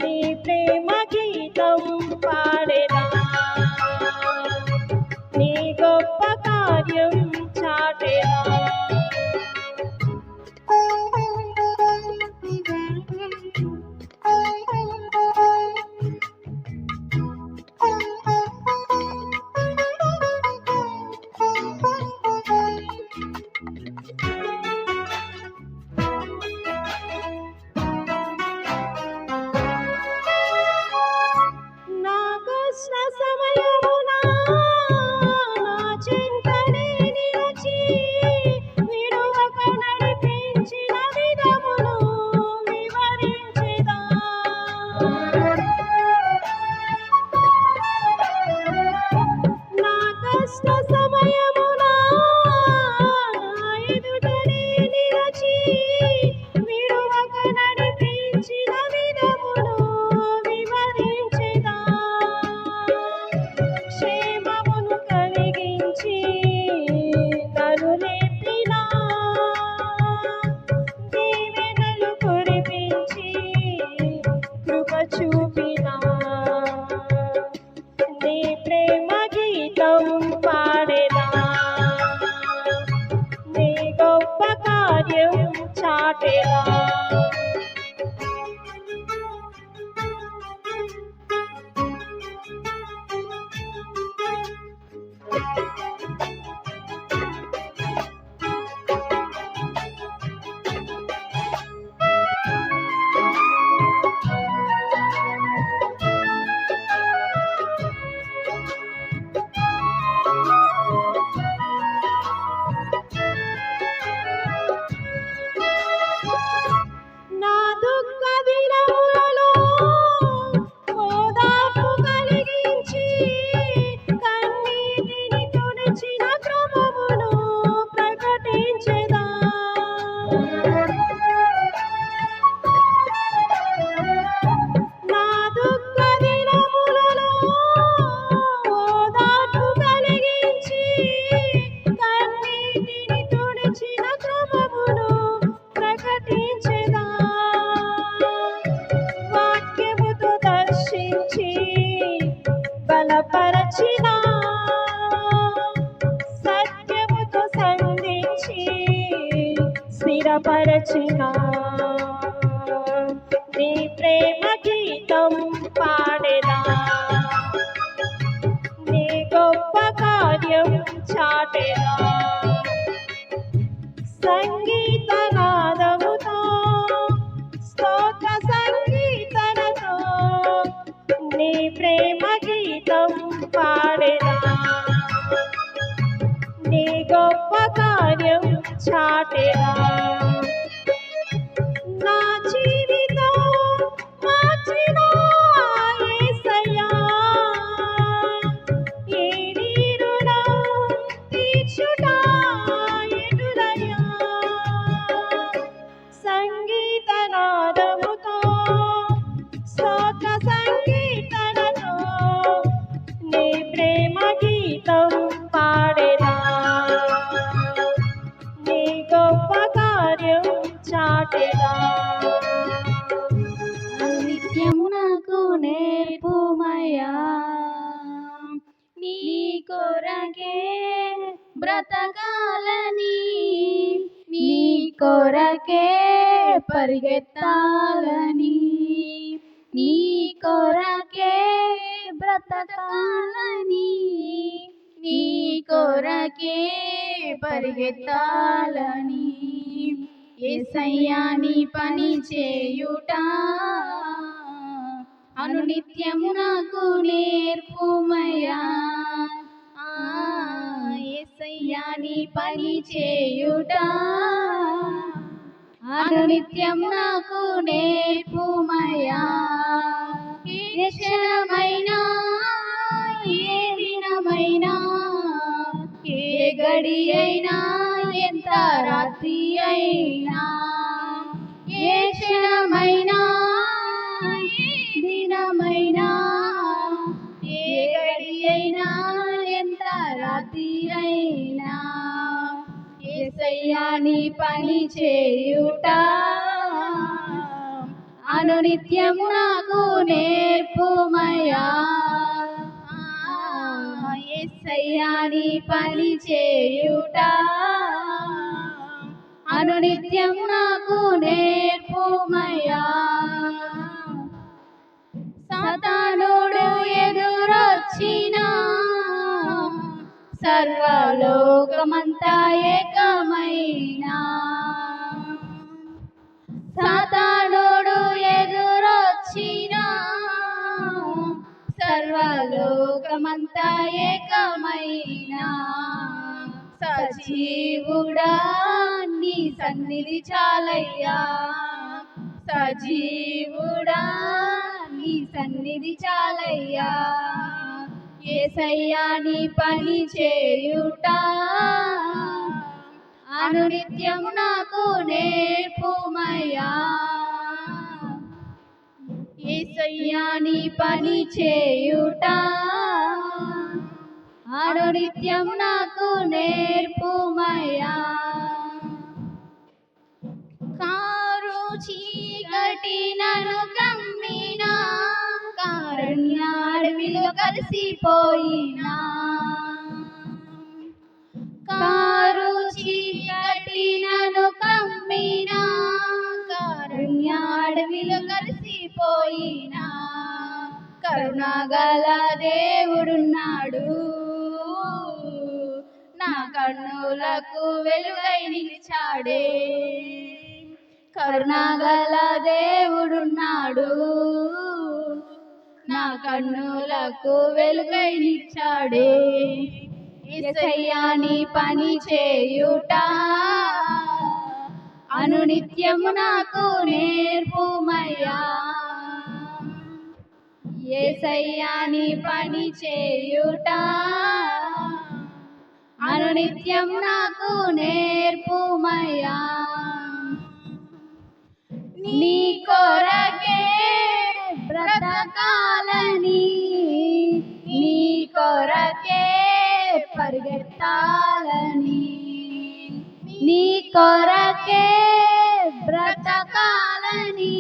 నీ ప్రేమ గీతం పాడేదా, నీ గొప్ప కార్యం చాటేదా. చూపినా నీ ప్రేమ గీతం పాడేదా, నీ గొప్ప కార్యం చాటేదా. బలపరచిన సత్యముతో సంధించి స్థిరపరచిన నీ ప్రేమ గీతం పాడేదా, నీ గొప్ప కార్యం చాటేదా. సంగీత నాదముతో స్తోత్ర సంగీతనతో నీ ప్రేమ గీతం పాడేదా, నీ గొప్ప కార్యం చాటేదా. నా జీవితం మార్చిన యేసయ్యా, ఏ రుణం తీర్చుట ఎటులయ్యా. సంగీత నాదముతో స్తోత్ర సంగీతనతో నీ ప్రేమ గీతం పాడేదా, నీ గొప్ప కార్యం చాటేదా. నిత్యము నాకు నేర్పుమయ్యా, నీ కొరకే బ్రతకాలని, నీ కొరకే పరిగెత్తాలని, నీ కొరకే బ్రతకాలని, నీ కొరకే పరిగెత్తాలని. యేసయ్యా నీ పని చేయుట అనునిత్యము నాకు నేర్పుమయ్యా. యేసయ్యా నీ పని చేయుట అనునిత్యం నాకు నేర్పుమయ్యా. ఏ క్షణమైనా ఏ దినమైనా ఏ గడి అయినా ఎంత రాత్రి అయినా ఏ క్షణమైనా ఏ దినమైనా ఏ గడి అయినా ఎంత రాత్రి అయినా యేసయ్యా నీ పని చేయుట అనునిత్యము నాకు నేర్పుమయ్యా. యేసయ్యా నీ పని చేయుట అనునిత్యము నాకు నేర్పుమయ్యా. సాతానుడు ఎదురొచ్చినా సర్వలోకమంతా ఏకమైనా సాతానుడు ఎదురొచ్చినా సర్వలోకమంతా ఏకమైనా సజీవుడా నీ సన్నిధి చాలయ్యా. సజీవుడా నీ సన్నిధి చాలయ్యా. యేసయ్యా నీ పని చేయుట అనునిత్యము నాకు నేర్పుమయ్యా. యేసయ్యా నీ పని చేయుట అనునిత్యము నాకు నేర్పుమయ్యా. కారు చీకటి నన్ను కమ్మినా కారణ్యాడవిలో కలిసిపోయినా కారు చీకటి నన్ను కమ్మినా కారణ్యాడవిలో కలిసిపోయినా కరుణగల దేవుడున్నాడు నా కన్నులకు వెలుగై నిలిచాడే. కరుణగల దేవుడున్నాడు నా కన్నులకు వెలుగై నిలిచాడే. యేసయ్యా నీ పని చేయుట అనునిత్యము నాకు నేర్పుమయ్యా. యేసయ్యా నీ పని చేయుట అనునిత్యము నాకు నేర్పుమయ్యా. నీ కొరకే బ్రతకాలని నీ కొరకే పరిగెత్తాలని నీ కొరకే బ్రతకాలని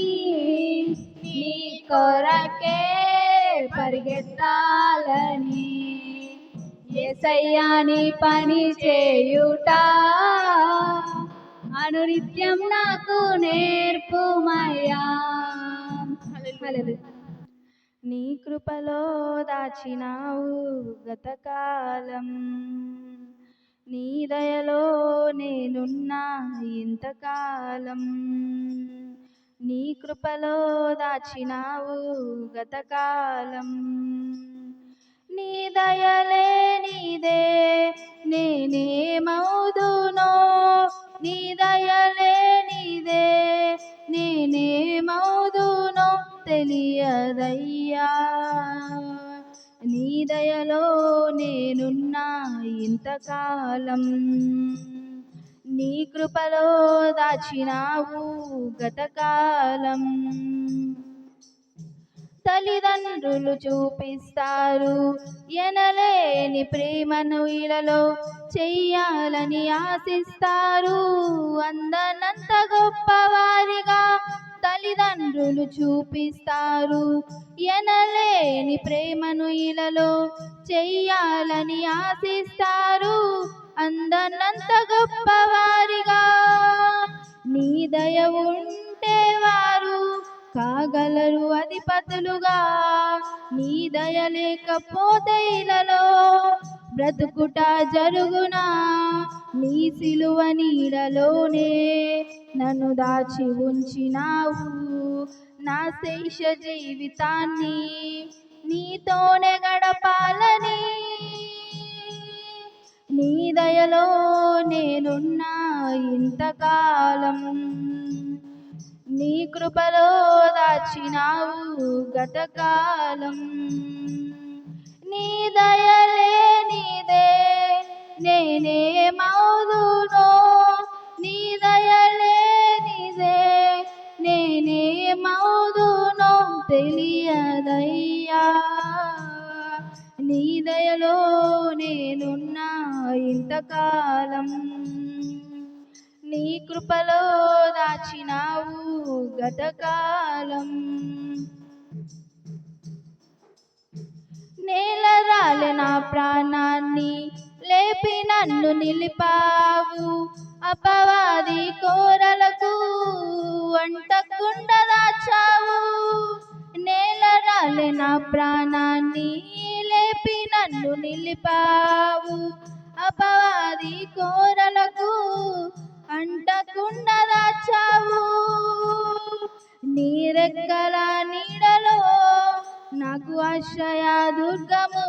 నీ కొరకే పరిగెత్తాలని యేసయ్యా నీ పని చేయుట అనునిత్యం నాకు నేర్పుమయ్యా. నీ కృపలో దాచినావు గతకాలం నీ దయలో నేనున్నా ఇంతకాలం. నీ కృపలో దాచినావు గతకాలం నీ దయలే నీదే నేనేమవుదునో నీ దయలే నీదే నేనేమవుదునో తెలియదయ్యా. నీ దయలో నేనున్నా ఇంతకాలం నీ కృపలో దాచినావు గతకాలం. తల్లిదండ్రులు చూపిస్తారు ఎనలేని ప్రేమను ఇలలో చెయ్యాలని ఆశిస్తారు. అందనంత గొప్పవారిగా తల్లిదండ్రులు చూపిస్తారు ఎనలేని ప్రేమను ఇలలో చెయ్యాలని ఆశిస్తారు. అందనంత గొప్పవారిగా నీ దయ ఉంటే వారు కాగలరు అధిపతులుగా. నీ దయ లేకపోతే ఇలలో బ్రతుకుట జరుగునా. నీ సిలువ నీడలోనే నన్ను దాచి ఉంచినావు. నా శేష జీవితాన్ని నీతోనే గడపాలని నీ దయలో నేనున్నా ఇంతకాలం, నీ కృపలో దాచినావు గతకాలం. నీ దయలే నీదే నేనేమవుదునో, నీ దయలే నీదే నేనేమవుదునో తెలియదయ్యా. నీ దయలో నేనున్నా ఇంతకాలం, నీ కృపలో దాచినావు గతకాలం. నేలరాలే నా ప్రాణాన్ని లేపి నన్ను నిలిపావు, అపవాది కోరలకు అంటకుండా దాచావు. నేలరాలే నా ప్రాణాన్ని లేపి నన్ను నిలిపావు, అపవాది కోరలకు అంటకుండా దాచావు. నీ రెక్కల నీడలో నాకు ఆశ్రయ దుర్గము,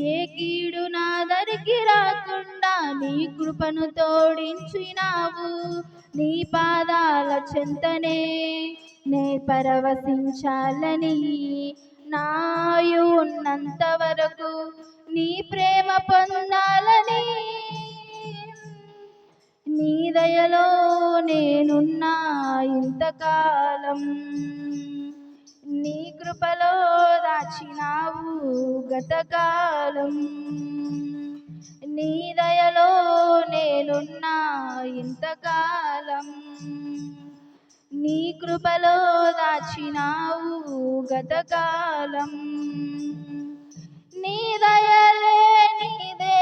ఏ కీడు నా దరికి రాకుండా నీ కృపను తోడించినావు. నీ పాదాల చెంతనే నే పరవశించాలని, నాయు ఉన్నంత వరకు నీ ప్రేమ పొందాలని. నీ దయలో నేనున్నా ఇంతకాలం, నీ కృపలో దాచినావు గతకాలం. నీ దయలో నేనున్నా ఇంతకాలం, నీ కృపలో దాచినావు గతకాలం. నీ దయలే నీదే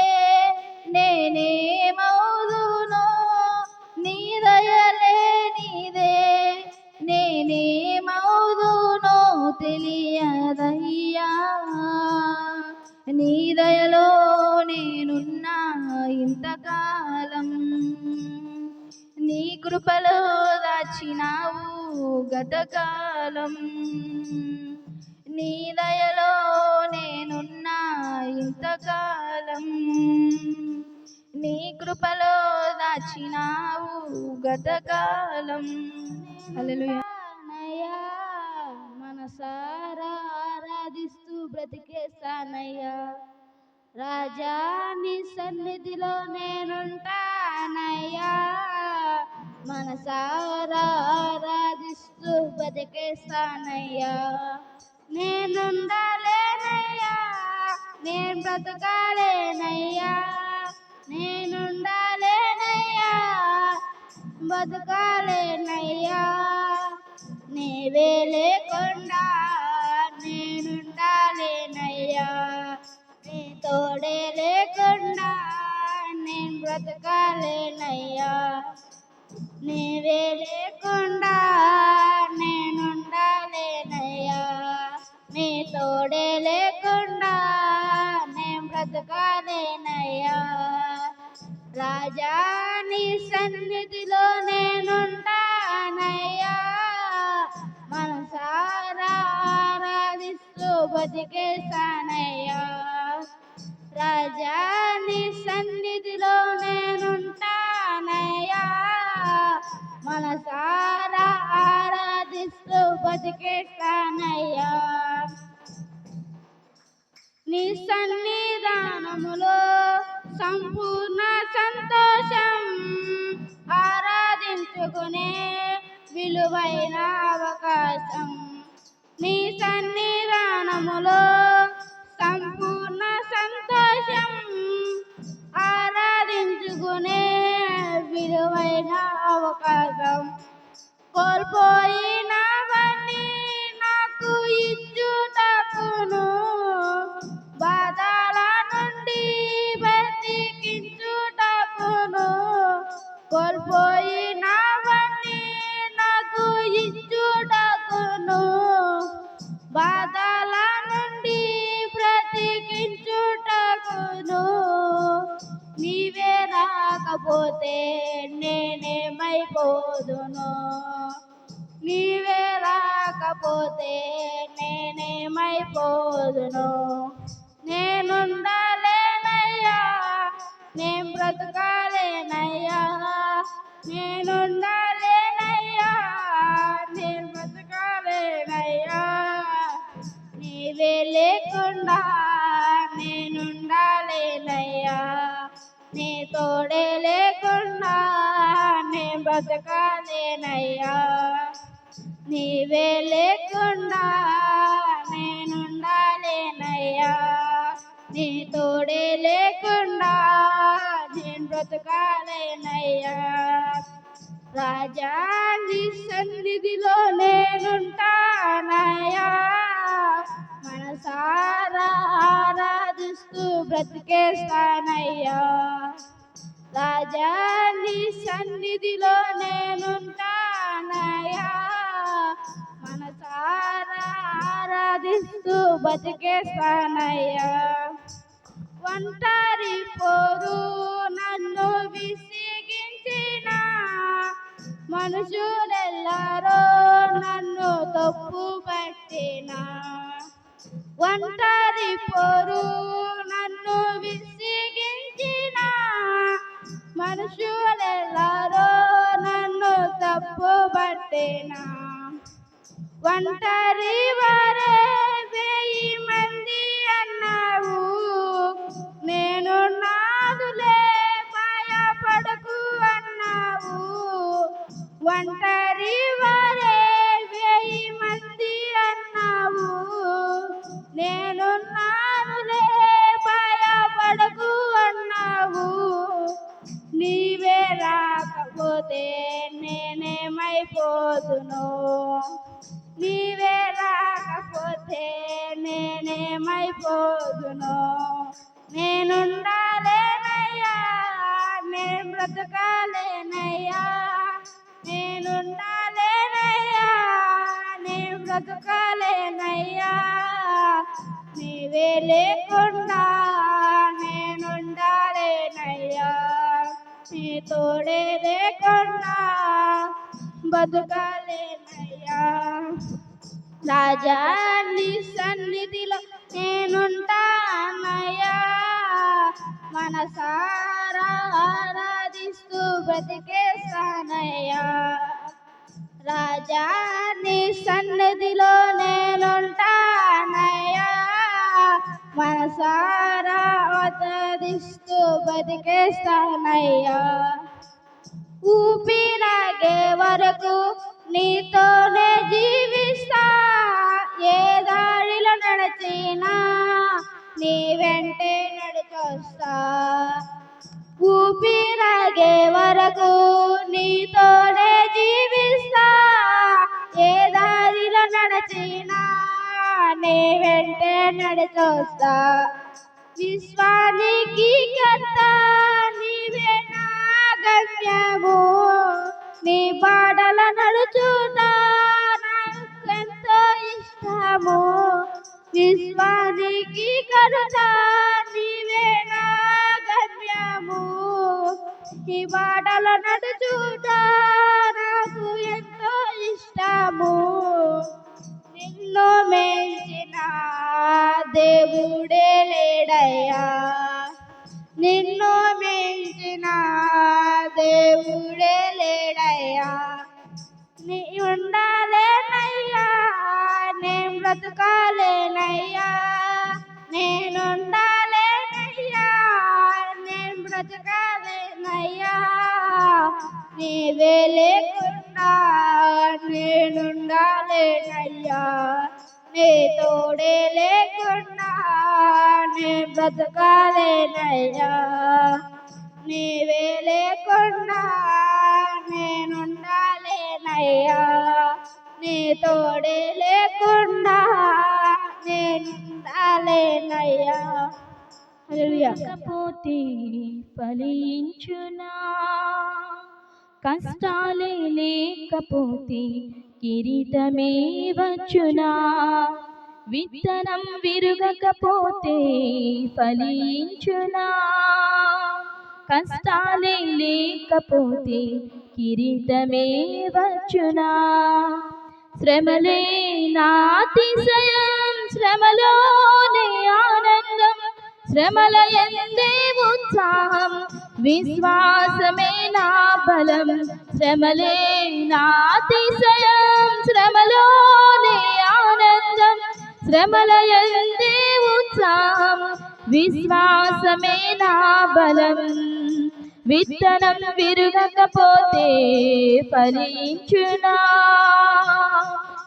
నేనేమవుదునో, నీ దయలే నీదే నేనేమవుదునో తెలియదయ్యా. నీ దయలో నేనున్నా ఇంతకాలం, నీ కృపలో దాచినావు గతకాలం. నీ దయలో నేనున్నా ఇంతకాలం, నీ కృపలో దాచినావు గతకాలం. హల్లెలూయా. మనసారా ఆరాధిస్తూ బ్రతికేస్తానయ్యా, రాజా నీ సన్నిధిలో నేనుంటానయ్యా. మనసారా ఆరాధిస్తూ బ్రతికేస్తానయ్యా, నేనుండాలేనయ్యా, నేను బ్రతకాలేనయ్యా, నేనుండాలేనయ్యా, బతకాలేనయ్యా. నీవే లేకుండా నేనుండాలేనయ్యా, నీ తోడే లేకుండా నేను బ్రతకాలేనయ్యా. నీవే లేకుండా నేనుండాలేనయ్యా, నీ తోడే లేకుండా నేను బ్రతకాలేనయ్యా. రాజా నీ సన్నిధిలో నేనుంటానయ్యా, మనసారా ఆరాధిస్తూ బతికేస్తానయ్యా. రాజా నీ సన్నిధిలో నేనుంటానయ్యా, మనసారా ఆరాధిస్తూ బతికేస్తానయ్యా. నీ సన్నిధానములో సంపూర్ణ సంతోషం, ఆరాధించుకునే విలువైన అవకాశం. నీ సన్నిధానములో సంపూర్ణ సంతోషం, ఆరాధించుకునే విలువైన అవకాశం. కోల్పోయినవన్నీ నాకు ఇచ్చుటకును, బాధల నుండి బ్రతికించుటకును. కోల్పోయినవన్నీ నాకు ఇచ్చుటకును, బాధల నుండి బ్రతికించుటకును. నీవే రాకపోతే నేనేమైపోదును, నీవే రాకపోతే నేనేమైపోదును. నేనుండాలేనయ్యా, నేను బ్రతకాలేనయ్యా నేనుండాలేనయ్యా నేను బ్రతకాలేనయ్యా నీవే లేకుండా నేనుండాలేనయ్యా నీ తోడే లేకుండా నేను బ్రతకాలేనయ్యా నీవే లేకుండా నేనుండాలేనయ్యా నీ తోడే లేకుండా నేను బ్రతకాలేనయ్యా రాజా నీ సన్నిధిలో నేనుంటానయ్యా మనసారా ఆరాధిస్తూ బ్రతికేస్తానయ్యా రాజా నీ సన్నిధిలో నేనుంటానయ్యా మనసారా ఆరాధిస్తూ బతికేస్తానయ్యా ఒంటరి పోరు నన్ను విసిగించిన మనుషులెల్లరో నన్ను తప్పు పట్టిన ఒంటరి పోరు నన్ను విసిగించిన మనుషులెల్లరో నన్ను తప్పు పట్టిన ఒంటరి వారే 1000 మంది అన్నావు నేను నాదులే భయపడకు అన్నావు ఒంటరి వారే 1000 మంది అన్నావు నేను నాదులే భయపడకు అన్నావు నీవే రాకపోతే నేనేమైపోదును నీవే రాకపోతే నేనేమైపోదును నేనుండాలేనయ్యా నేను బ్రతకాలేనయ్యా నేనుండాలేనయ్యా నేను బ్రతకాలేనయ్యా నీవే లేకుండా నేనుండాలేనయ్యా నీ తోడే లేకుండా బతుకాలేనయ్యా రాజా నీ సన్నిధిలో నేనుంటానయ్యా మనసారా ఆరాధిస్తూ బ్రతికేస్తానయ్యా రాజా నీ సన్నిధిలో నేనుంటానయ్యా మనసారా ఆరాధిస్తూ బతికేస్తానయ్యా ఊపిరాగే వరకు నీతోనే జీవిస్తా ఏ దారిలో నడిచినా నీ వెంటే నడిచొస్తా ఊపిరాగే వరకు నీతోనే జీవిస్తా ఏ దారిలో నడిచినా నీ వెంటే నడిచొస్తా విశ్వానికి కర్త నీవే నా గమ్యము నీ బాటల నడుచుతా నాకెంతో ఇష్టము విశ్వానికి కర్త నీవే నా గమ్యము నీ బాటల నడుచుతా నాకు ఎంతో ఇష్టము నిన్ను మించిన దేవుడే లేడయ్యా నిన్ను మించిన దేవుడే లేడయ్యా నీ ఉండాలేనయ్యా నేను బ్రతకాలేనయ్యా నేనుండాలేనయ్యా నేను బ్రతకాలేనయ్యా నీవే లేకుండా నేనుండాలేనయ్యా నీ తోడే లేకుండా నేను బ్రతకాలేనయ్యా నీవే లేకుండా నేనుండాలేనయ్యా నీ తోడే లేకుండా నేనుండాలేనయ్యా హల్లెలూయా లేకపోతే ఫలించునా కష్టాలే లేకపోతే కిరీటమే వచ్చునా విత్తనం విరుగకపోతే ఫలించునా కష్టాలే లేకపోతే కిరీటమే వచ్చునా శ్రమలే నాతిశయం శ్రమలోనే ఆనందం శ్రమల యందే ఉత్సాహం విశ్వాసమే నా బలం శ్రమలే నా అతిశయం శ్రమలోనే ఆనందం శ్రమల యందే ఉత్సాహం విశ్వాసమే నా బలం విత్తనం విరగకపోతే ఫలించునా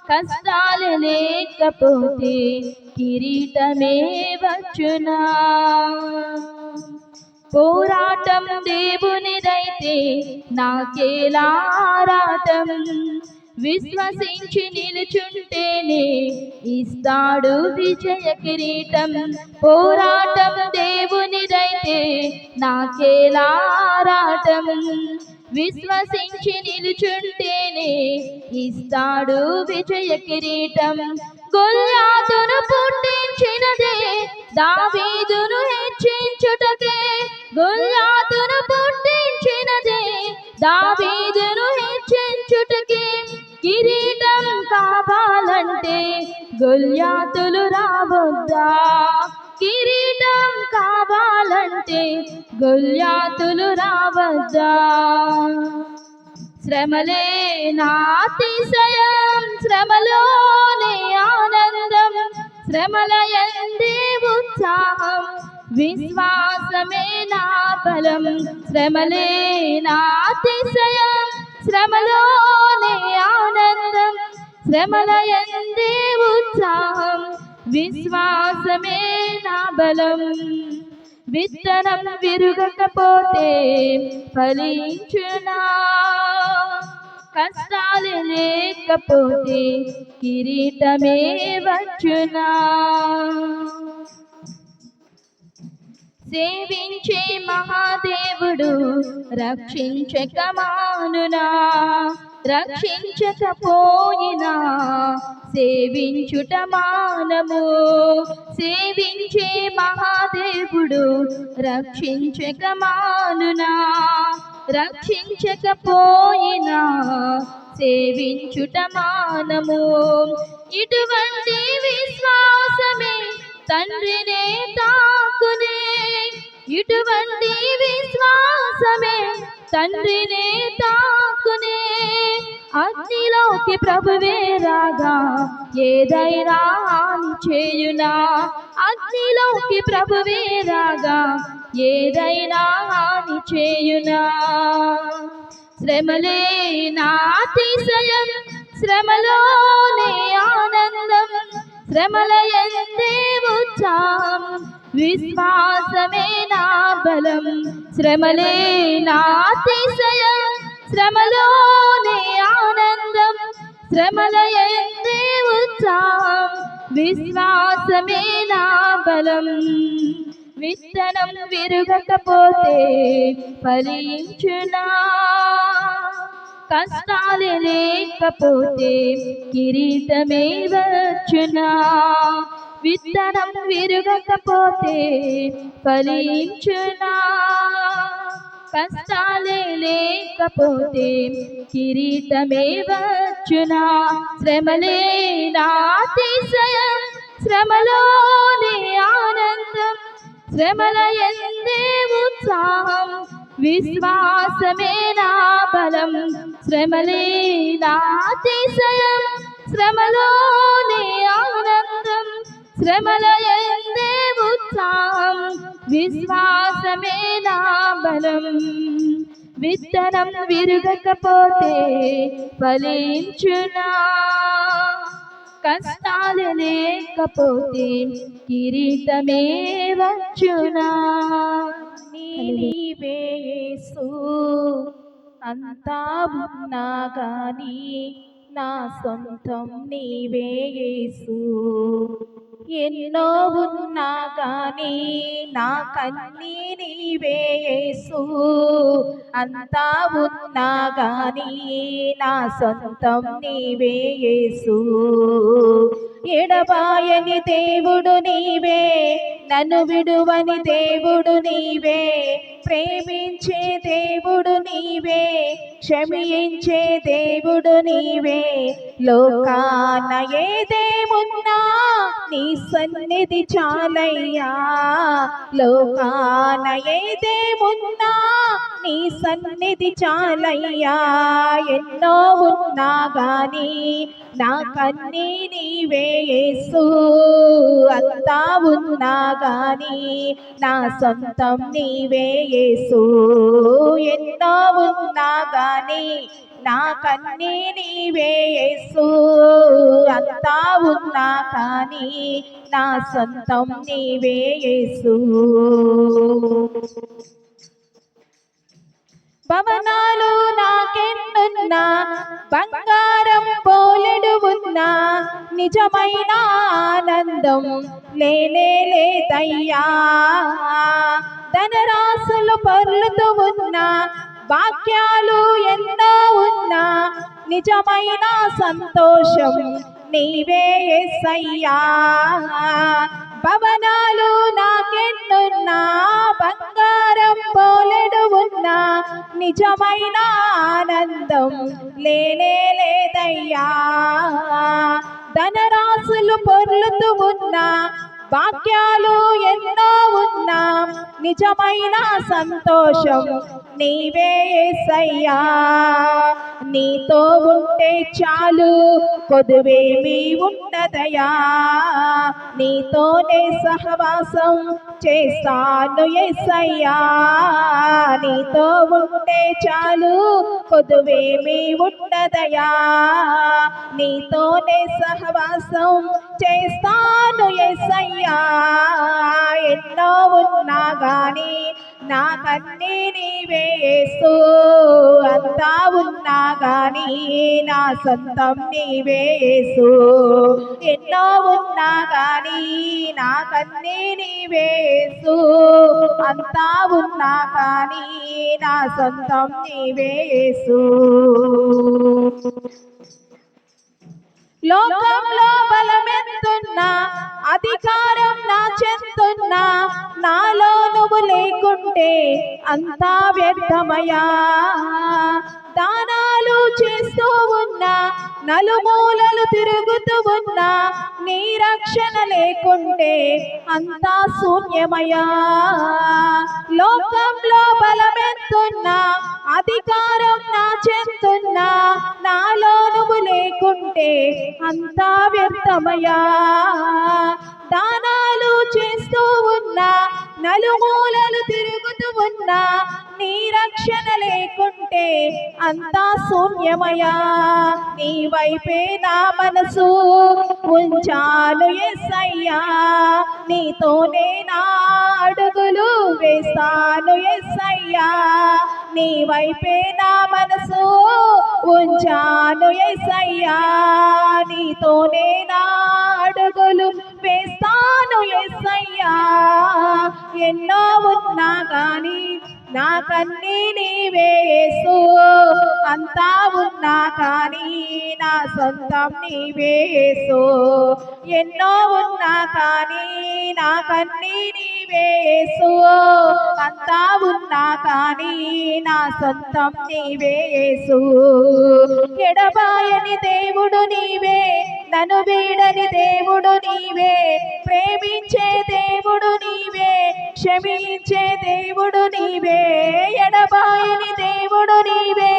కష్టాలు లేకపోతే కిరీటమే వచ్చునా పోరాటం దేవునిదైతే నాకేలారాటం విశ్వసించి నిలుచుంటేనే ఇస్తాడు విజయ కిరీటం పోరాటం దేవునిదైతే నాకేలారాటం విశ్వసించి నిలుచుంటేనే ఇస్తాడు విజయ కిరీటం గొల్యాతును పుట్టించినదే దావీదును హెచ్చించుటకే గొల్యాతును పుట్టించినదే దావీదును హెచ్చించుటకే కిరీటం కావాలంటే గొల్యాతులు రావద్దా కిరీటం కావాలంటే గొల్యాతులు రావద్దా శ్రమలే నా అతిశయం శ్రమలోనే ఆనందం శ్రమల యందే ఉత్సాహం విశ్వాసమే నా బలం శ్రమలే నా అతిశయం శ్రమలోనే ఆనందం శ్రమల యందే ఉత్సాహం విశ్వాసమే నా బలం విత్తనం విరగకపోతే ఫలించునా కష్టాలు లేకపోతే కిరీటమే వచ్చునా సేవించే మహాదేవుడు రక్షించక మానునా రక్షించకపోయినా సేవించుట మానము సేవించే మహాదేవుడు రక్షించక మానునా రక్షించకపోయినా సేవించుట మానము ఇటువంటి విశ్వాసమే తండ్రినే తాకునే ఇటువంటి విశ్వాసమే తండ్రినే తాకునే అగ్నిలోకి ప్రభువే రాగా ఏదైనా హాని చేయునా అగ్నిలోకి ప్రభువే రాగా ఏదైనా హాని చేయునా శ్రమలే నా అతిశయం శ్రమలోనే ఆనందం శ్రమల యందే ఉత్సాహం విశ్వాసమే నా బలం శ్రమలే నా అతిశయం శ్రమలోనే ఆనందం శ్రమల యందే ఉత్సాహం విశ్వాసమే నా బలం విత్తనం విరగకపోతే ఫలించునా కష్టాలు లేకపోతే కిరీటమే వచ్చునా విత్తనం విరగకపోతే ఫలించునా కష్టాలు లేకపోతే కిరీటమే వచ్చునా శ్రమలే నా అతిశయం శ్రమలోనే ఆనందం శ్రమల యందే ఉత్సాహం విశ్వాసమే నా బలం శ్రమలే నా అతిశయం శ్రమలోనే ఆనందం శ్రమల యందే ఉత్సాహం విశ్వాసమే నా బలం విత్తనం విరగకపోతే ఫలించునా కష్టాలు లేకపోతే కిరీటమే వచ్చునా నీవే యేసు అంతా ఉన్నా గాని నా సొంతం నీవే యేసు ఎన్నో ఉన్నా గాని నా కన్నీ నీవే యేసు అంతా ఉన్నా గాని నా సొంతం నీవే యేసు ఎడబాయని దేవుడు నీవే నన్ను విడువని దేవుడు నీవే ప్రేమించే దేవుడు నీవే క్షమించే దేవుడు నీవే లోకాన ఏదేమున్నా నీ సన్నిధి చాలయ్యా లోకాన ఏదేమున్నా నీ సన్నిధి చాలయ్యా ఎన్నో ఉన్నా గాని నాకన్నీ నీవే యేసు అంతా ఉన్నా గాని నా సొంతం నీవే యేసు ఎన్నో ఉన్నా గాని నాకన్నీ నీవే యేసు అంతా ఉన్నా కానీ నా సొంతం నీవే యేసు భవనాలు నాకెన్నున్నా బంగారం పోలెడు ఉన్నా నిజమైన ఆనందం లేదయ్యా ధనరాశులు పర్లుతూ ఉన్నా వాక్యాలు ఎన్నో ఉన్నా నిజమైన సంతోషం నీవే యేసయ్యా భవనాలు నాకెన్నున్నా బంగారం పోలెడు ఉన్నా నిజమైన ఆనందం లేదయ్యా ధనరాశులు పొర్లుతూ ఉన్నా వాక్యాలు ఎన్నో ఉన్నా నిజమైన సంతోషం నీవే యేసయ్యా నీతో ఉంటే చాలు కొదువేమీ ఉండదయా నీతోనే సహవాసం చేస్తాను యేసయ్యా నీతో ఉంటే చాలు కొదువేమీ ఉండదయా నీతోనే సహవాసం చేస్తాను యేసయ్యా ఎన్నో ఉన్నా గాని నాకన్నీ నీవే యేసు అంతా ఉన్నా గాని నా సొంతం నీవే యేసు ఎన్నో ఉన్నా గాని నాకన్నీ నీవే యేసు అంతా ఉన్నా కానీ నా సొంతం నీవే యేసు లోకంలో బలమెంతున్నా అధికారం నా చెందున్నా నాలో నువ్వు లేకుంటే అంతా వ్యర్థమయా దానాలు చేస్తూ ఉన్నా నలుమూలలు తిరుగుతూ ఉన్నా నీ రక్షణ లేకుంటే అంతా శూన్యమయా లోకంలో బలమెంతున్నా అధికారం నా చెందున్నా నాలో నువ్వు లేకుంటే అంతా వ్యర్థమయా దానాలు చేస్తూ ఉన్నా నలుమూలలు తిరుగుతూ ఉన్నా నీ రక్షణ లేకుంటే అంతా శూన్యమయా నీ వైపే నా మనసు ఉంచాను యేసయ్యా నీతోనే నా అడుగులు వేస్తాను యేసయ్యా నీ వైపే నా మనసు ఉంచాను యేసయ్యా నీతోనే నా అడుగులు వేస్తాను యేసయ్యా ఎన్నో ఉన్నా గాని నాకన్నీ నీవే యేసు అంతా ఉన్నా కానీ నా సొంతం నీవే యేసు ఎన్నో ఉన్నా కానీ నాకన్నీ నీవే యేసు అంతా ఉన్నా కానీ నా సొంతం నీవే యేసు ఎడబాయని దేవుడు నీవే నన్ను వీడని దేవుడు నీవే ప్రేమించే దేవుడు నీవే క్షమించే దేవుడు నీవే ఎడబాయని దేవుడు నీవే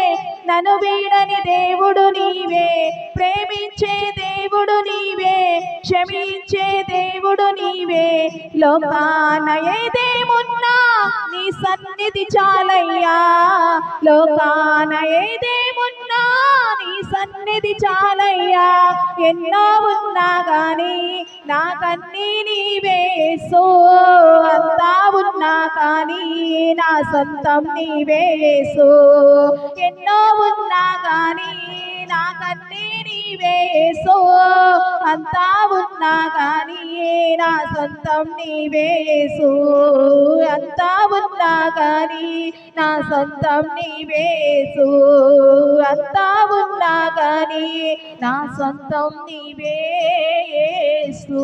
నన్ను వీడని దేవుడు నీవే ప్రేమించే దేవుడు నీవే క్షమించే దేవుడు నీవే లోకాన ఏదేమున్నా నీ సన్నిధి చాలయ్యా లోకాన ఏదేమున్నా నీ సన్నిధి చాలయ్యా ఎన్నో ఉన్నా గాని నాకన్నీ నీవే యేసు అంతా ఉన్నా కానీ నా సొంతం నీవే యేసు ఎన్నో ఉన్నా గాని నాకన్నీ నీవే యేసు అంతా ఉన్నా కానీ నా సొంతం నీవే యేసు అంతా ఉన్నా కానీ నా సొంతం నీవే యేసు అంతా ఉన్నా కానీ నా సొంతం నీవే యేసు